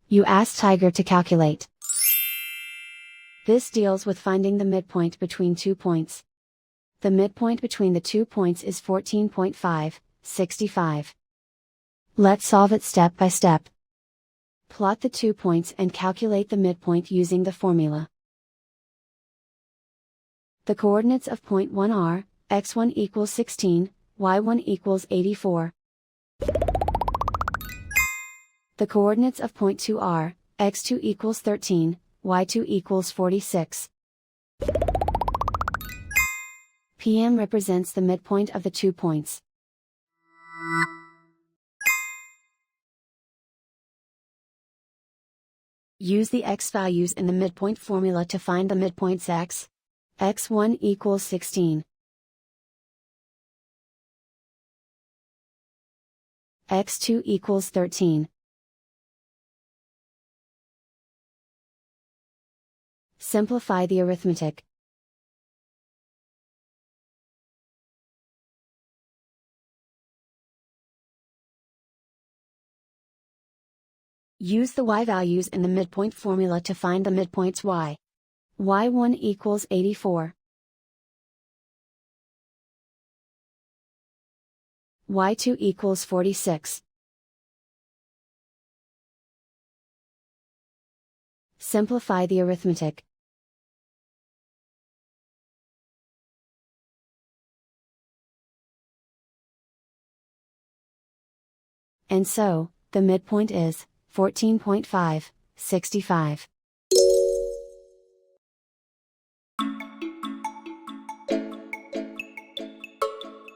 You ask Tiger to calculate. This deals with finding the midpoint between 2 points. The midpoint between the 2 points is 14.5, 65. Let's solve it step by step. Plot the 2 points and calculate the midpoint using the formula. The coordinates of point 1 are, x1 equals 16, y1 equals 84. The coordinates of point 2 are, x2 equals 13, y2 equals 46. PM represents the midpoint of the 2 points. Use the x values in the midpoint formula to find the midpoints x. x1 equals 16. x2 equals 13. Simplify the arithmetic. Use the y values in the midpoint formula to find the midpoints y. y1 equals 84. y2 equals 46. Simplify the arithmetic. And so, the midpoint is 14.5, 65.